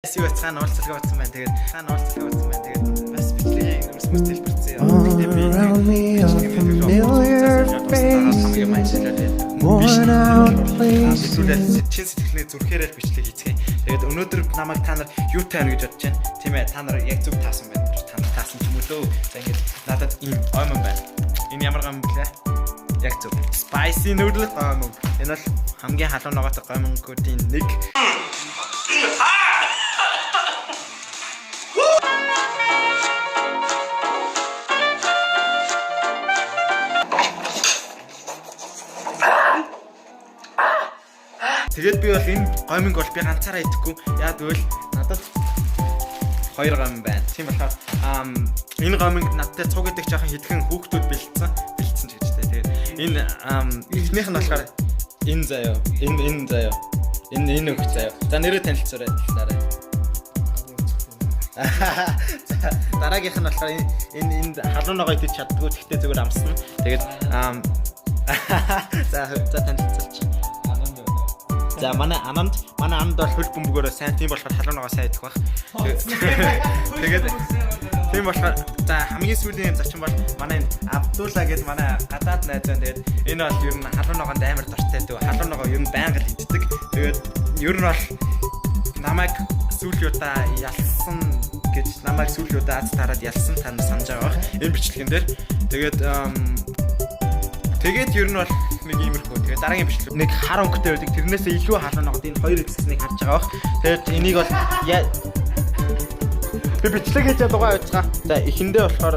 Юу цаана уулзалгаа утсан байна. Тэгээд цаана уулзалгаа утсан байна. Тэгээд бас бичлэгийн өрсмөс дэлбэрсэн юм. Тэгтээ би чин сэтгэлээ зүрхээрээ бичлэг хийцгээе. Тэгээд өнөөдөр намайг та нар юу таана гэж бодож байна. Тийм ээ, та нар яг зөв таасан байна. Та нар таасан ч юм уу лөө. За ингээд надад ийм оймон байна. Энэ ямар гам блэ? Яг зөв. Spicy noodle гомон. Энэ бол хамгийн халуун ногоотой гомонгуудын нэг. Тэгээд би бол энэ гоминг бол би ганцаараа идэхгүй. Яг тэгвэл надад хоёр гомин байна. Тийм болохоор энэ гоминг надтай цуг идэх жоохон хитгэн хүүхдүүд бэлдсэн ч гэж тэ. Тэгээд энэ эхнийх нь болохоор энэ заяа. Энэ заяа. Энэ өгч заяа. За нэрээ танилцуулаад талаарай. Дараагийнх нь болохоор энэ халуун ногоо идэж чаддгүй. Тэгтээ зүгээр амсна. Тэгээд за танилцуулчих. За манай Ананд бол хөл бөмбөгөөрөө сайн тийм болохоор халуун ногоо сайн идэх баг. Тэгээд тийм болохоор за хамгийн сүүлийн зочин бол манай Абдулла гэдэг манай гадаад найз байна. Тэгээд энэ бол ер нь халуун ногоонд амар дуртай дөө. Халуун ногоо ер нь байнга л иддэг. Тэгээд ер нь бол намайг сүүлийн удаа ялсан гэж намайг сүүлийн удаа аз тараад ялсан та нар санаж байгаа бах. Энэ бичлэгэн дээр. Тэгээд ер нь бол нэг иймэрхүү. Тэгээд дараагийн бичлэг нэг хар өнгөтэй байдаг. Тэрнээсээ илүү халуун ногоод энэ хоёр хэсгийг харж байгаа бах. Тэгээд энийг бол би бичлэг хийж дугаа явуулцгаа. За эхэндээ болохоор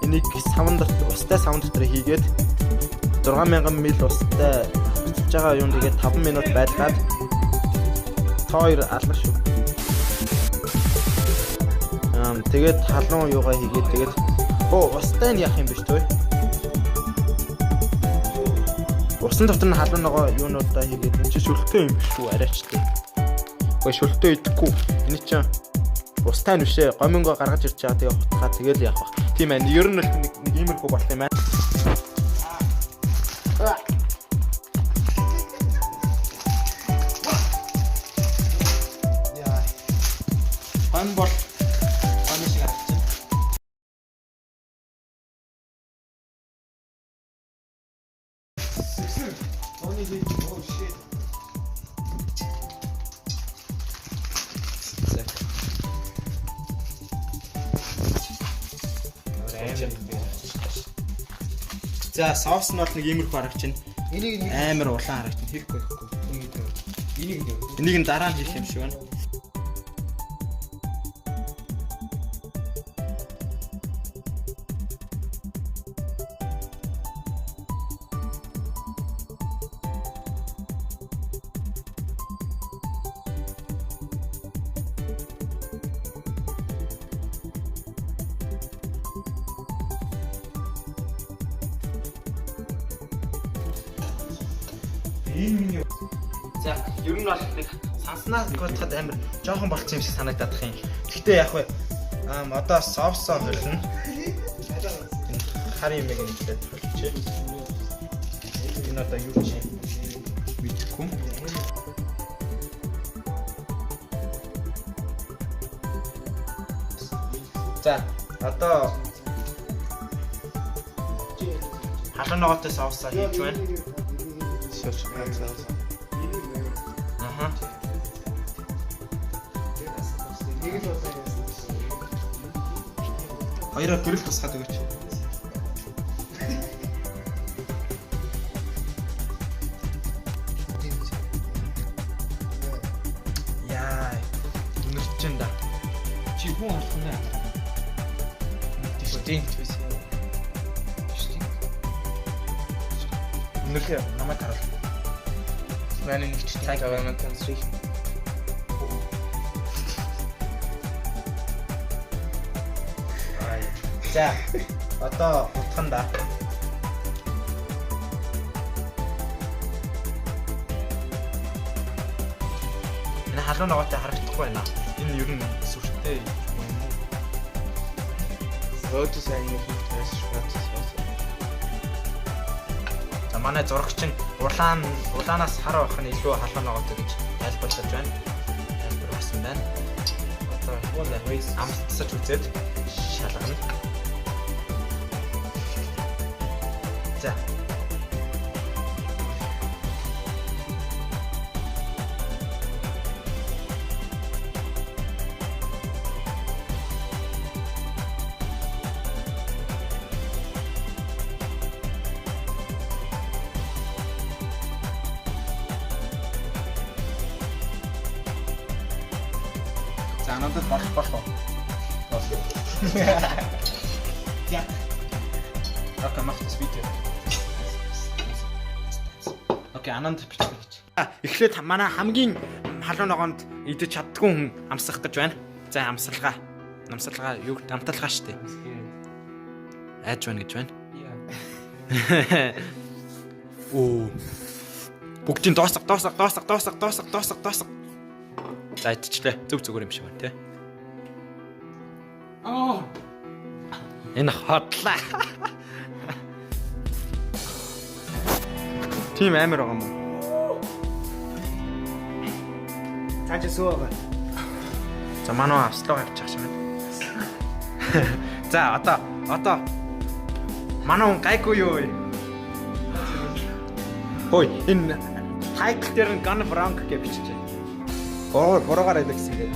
энийг устай савн дотор хийгээд 6000 мл устай бичиж байгаа юм. Тэгээд 5 минут байлгаад хоёр алга шүү. Тэгээд халуун юугаа хийгээд тэгээд устай нь яах юм биш төө. Усан дотор нь халуун ногоо юунуудаа хийгээд энэ чинь шүлтэй юм биш үү арайчтай. Гэхдээ шүлтэй идэхгүй. Энэ чинь устай нь бишээ. Гомингоо гаргаж ирж байгаа тэгээ хутгаа тэгэл яах вэ? Тийм ээ. Ер нь нэг иймэрхүү болох юм байна. Яа. Гом бол гомын шиг харагдаж байна. Oh shit. За соус нь бол нэг иймэрхүү харагдчихна. Энийг амар улаан харагдчихна. Хийхгүй байхгүй. Энийг нь дараа нь хийх юм шиг байна. За ер нь бол нэг санснаас гот амар жоохон болцсон юм шиг санагдаад их юм. Гэхдээ яг вэ одоо соусоо хөлнө. Хар юм яг ингээд болчихъя. Энэ одоо юу чи мэдхгүй. За одоо халуун ногоотой соусаа хийж байна. Аха. Хоёроо гэрэл тусгаад өгөөч. Яа. Нүрчэн да. Чи хүн алхна. Дистинкт биш. Нүрхэ намайг хараа. Meine nicht stark, aber man kann es riechen. За, одоо утганда. Энэ халуун ногоотой харагдахгүй байна. Энэ ер нь сүртэй юм уу? Sollte es eigentlich nicht als schwarzes Wasser. За манай зурагч нь улаанаас хар байх нь илүү халуун ногоотой гэж тайлбарлаж байна. Тайлбарласан байна. амтсаж үзээд шалгана. За. За надад болох. Ja. Окей, мах this video. Окей, ананд бичих гэж. Эхлээд манай хамгийн халуун ногоонд идэж чаддгүй хүн амсах гэж байна. За амсалгаа. Намсалгаа юу амталгаа штэ. Айж байна гэж байна. Оо. Бүгдийн доосго. За идчихлээ. Зүгээр юм шиг байна, тий. Энэ хотлаа. Тим амир байгаа юм уу? Цааш суугаа. За манай авслаа явчих шиг байна. За одоо манай хүн гайгүй юу? Ой, энэ тайтл дээр нь Gun Frank гэж биччихэ. Бороогаар байдаг гэсэн гээд.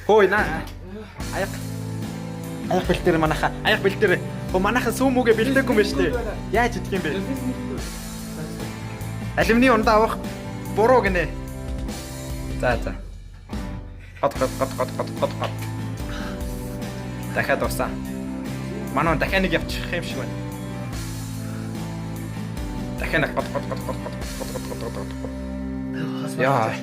Хөөе наа. Аяг бэлтэр манайха. Аяг бэлтэр. Манайха сүүмүүгээ бэлдээгүй юм байна шүү дээ. Яаж идэх юм бэ? Алимны ундаа авах буруу гинэ. За. Гот. Дахиад усаа. Манай дахиад нэг явчих юм шиг байна. Дахиад гот. Яа.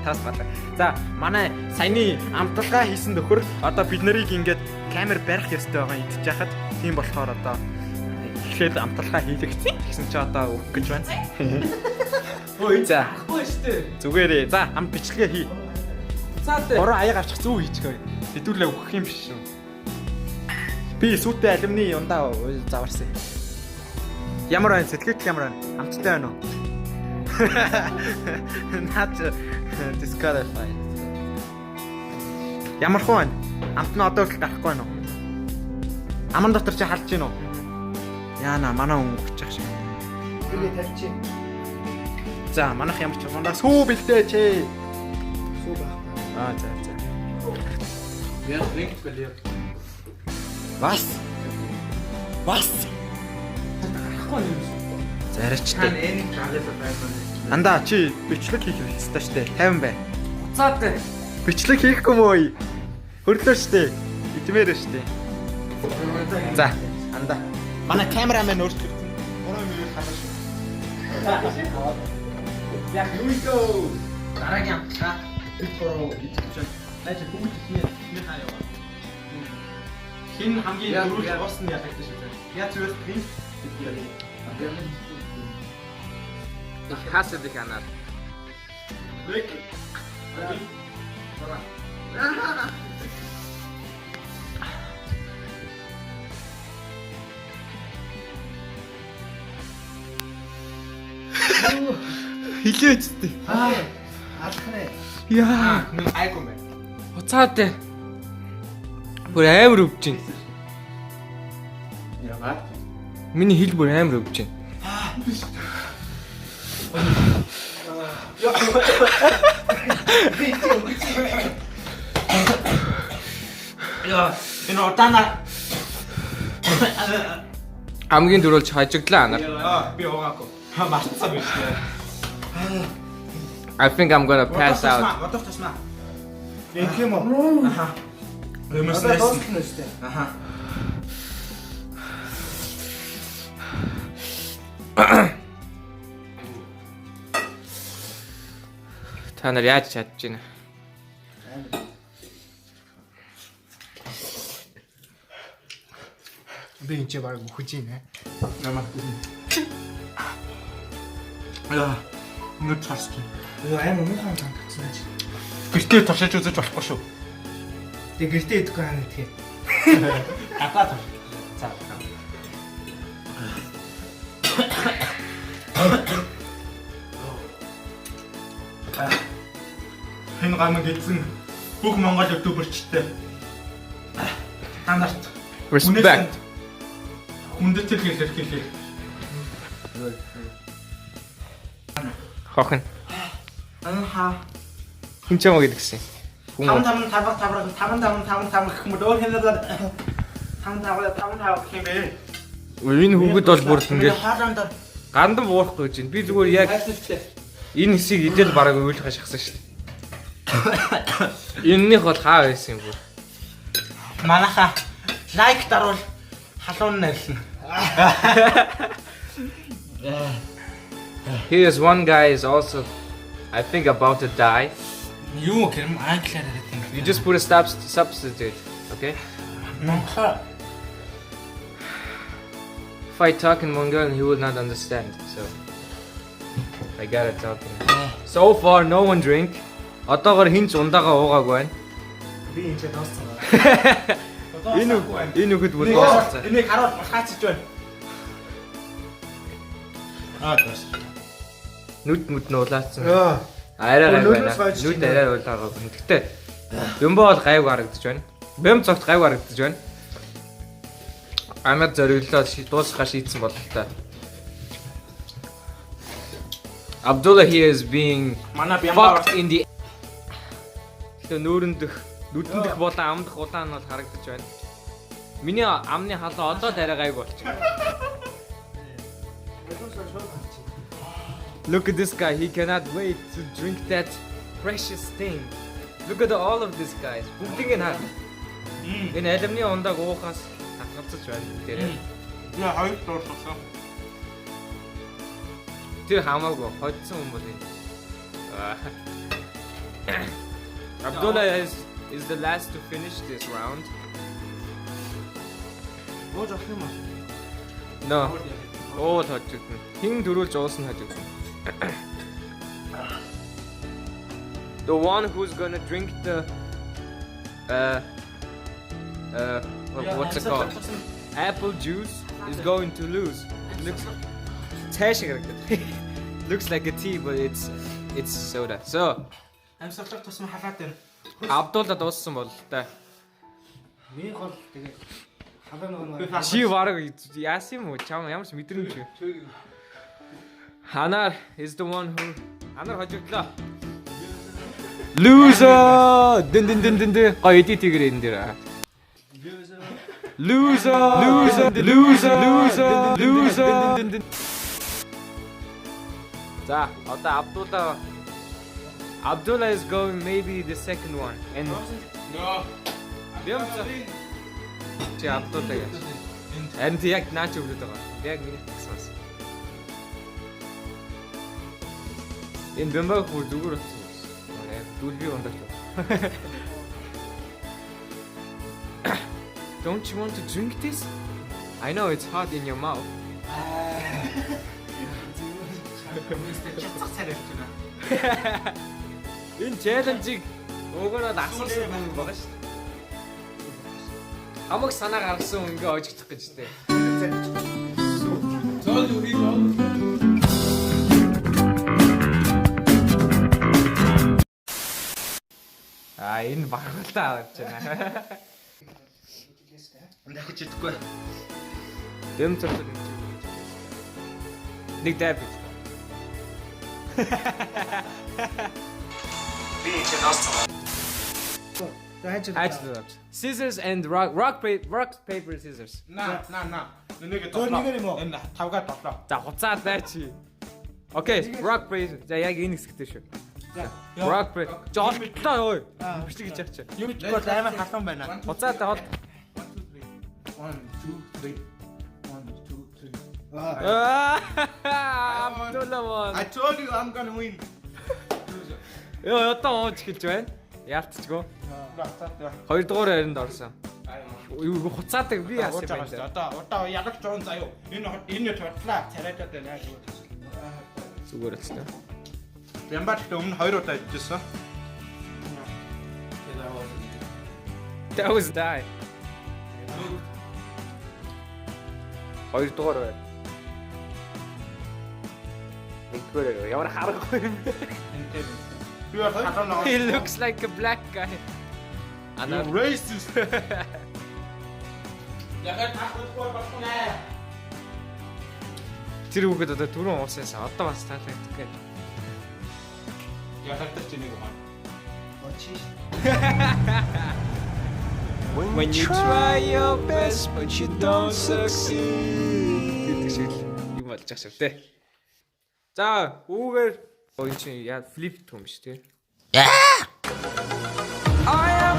Тас батлаа. За, манай саяны амталгаа хийсэн нөхөр одоо бид нарыг ингээд камер барих ёстой байгаа идэж яхад тийм болохоор одоо эхлээд амталгаа хийлэгцэн гэсэн чи одоо өгөх гэж байна. Ой, за. Ахгүй штэ. Зүгээрээ. За, ам бичлэгээ хий. За тэ. Бороо аяг авчих зүү хийчихээ. Хэдүүлээ өгөх юм биш шүү. Би сүйтэй алимны ундаа заварсан. Ямар байна? Сэтгэл ямар байна? Амттай байна уу? Not disqualified. Ямар хүн амт нь одоо л гарахгүй байна уу? Аман дотор чи халж гин үү? Яана манай хүн өгчих шиг. Тэгээ тавьчих. За манайх ямар ч мандаа сүү бэлдээ чи. Сүү баг. За. Wer trinkt verliert. Was? Зарчтай. Андаа чи бичлэг хийх хэрэгтэй штэ. 50 бай. Уцаатай. Бичлэг хийхгүй мөй. Хөрлөө штэ. Итмээр штэ. За, андаа. Манай камерамен өөрчлөлт. 3 минут харна шүү. Яг here we go. Дараагийн амтгаа. Битгороо идчихэж. Найч бүгд ихний хаяа. Хин хамгийн дөрөв бос нь ялагдаж шүү. Я zuerst trinkt. Ich hasse dich, Anna. Weg! Хилээчтэй. Алхнаа. Яа, нэг айгүй мэ. Уцаатай. Бүр амар өвч чинь. Яагаад? Миний хил бүр амар өвч чинь. Яа, энэ утана. Хамгийн дөрөөлж хажигдлаа анар. Би угаагүй. Мартсан биш. I think I'm gonna pass out. Бодох тасна. Энх юм уу? Аха. Юмс нэстэ. Аха. Та нар яаж чадж байна? Би энэ ч баг үхэж байна. Намайг. Яа, нүд цааш. Яа, амар муухай тангацсан байж. Гэртээ туршиж үзэж болохгүй шүү. Тэг гэртээ идэхгүй хаа тийм. Гадаа тур. За. энэ гамыг эзэн бүх Монгол ютуберчтэй танарт Respect. хүндэтгэл хэлээ. Хохин. Анха Хүн ч юм уу гэдгсэн. Хүн 5 гэх юм өөр хэнээр 5 гэх юм бэ. энэ хүүхэд бол бүр ингээд хааланд гандан буурахгүй гэж байна. Би зүгээр яг энэ хэсийг идэл бараг уйлах шахсан шүү дээ. Энэнийх бол хаа байсан юм бүр. Манаха лайк даруул халуун нэрлэн. Here's one guy is also I think about to die. Юу гэм англиар яриад юм. You just put a substitute, okay? Монхоо If I talk in Mongolian, he will not understand. So I gotta talk in. So far, no one drink. Одоогоор хинч ундаага уугаагүй байна. би энэ ч дууссан. Энэ үгэд бүр дууссан. Энийг харуул булхаацж байна. Дууссан. Нүд нь улаацсан. Арай гай байна. Нүд арай улаагаа. Гэтэ бэмбэ бол гайг харагдаж байна. Бэм цогт гайг харагдаж байна. Амад зориглоо дуусгахаа шийдсэн бол та. Abdullah here is being Манай fucked in the нүүрэндх нүдэндх болон амдх улаан нь бол харагдаж байна. Миний амны халаа одоо арай гайг болчих. Look at this guy. He cannot wait to drink that precious thing. Look at all of these guys. Бүгдийг нь хаа. Энэ алимны ундааг уухаас татгацж байна дээр. Яа хоёр дууссан. Тэр хамаагүй хоцсон юм бол энэ. Abdullah is the last to finish this round. Ууж авах юм уу? No. Oh, хожигдсон. Хин дөрүүлж уусан хожигдсон. The one who's gonna drink the what's it called? Apple juice is going to lose. Looks like a tea, but it's soda. So Амьсгалах тусам халаад байна. Abdullah дууссан бол та. Миний гол тэгээ халаа нөгөө Чи бараг яасан юм уу? Чам ямар ч мэдрэмж юу? Hanar is the one who Hanar хожигдлоо. Loser! Дин гоё эдит тэгэр энэ дээр. Loser. За, одоо Abdullah is going maybe the second one. And No. Чи Abdullah яа. And яг наач өвлөд байгаа. Яг миний тасгаас. Энэ бэмбэг бүр зүгээр болсон. Дүүлби ундаач. Don't you want to drink this? I know it's hot in your mouth. Чацах царайч байна. Энэ челленжийг өгөөнөд асуусан хүн байгаа шүү дээ. Хамаг санаа гаргасан хүн ингээ ожигдох гэж дээ. Зоол юу хийж байна? Энэ багталтаа авч байна. Дахиж идэхгүй. Дэм цогт. Нэг дэв. Би энэ дууссан. Scissors and rock paper scissors. На. Нэг тоглоо. Энэ тавгаа тоглоо. За хуцаад байчи. Окей, rock paper. За яг энэ хэсэгтэй шүү. Rock paper. Жолтлоо ой. Бичлэг гэж яач. Юу ч гол аймаа халуун байна. Хуцаад хол. 1 2 3. 1 2 3. Abdullah won. I told you I'm gonna win. Ёо одоо ууж эхэлж байна. Яалтчгүй. Хоёрдугаар харинд орсон. Юу хуцаадаг би яасан юм бэ? Одоо ялагч жоон заяа. Энэ туртлаа царайдаад байна. Зүгээр л та. Бямбат өмнө 2 удаа ижсэн. That was die. Хоёрдугаар байна. Нэгдүгээр ямар харахгүй юм бэ? Би бол халуун ногоо. He looks like a black guy. You racist. Ягаад таахгүй болох нэ? Тэр үгэд одоо түрүүн уусаасаа одоо бас таалагддаг гэж. Ягаад ч нэг юм. When you try your best but you don't succeed. Гэдэг шиг юм болж байгаа шүү дээ. За, үүгээр энэ чинь яа флип том шүү дээ. I am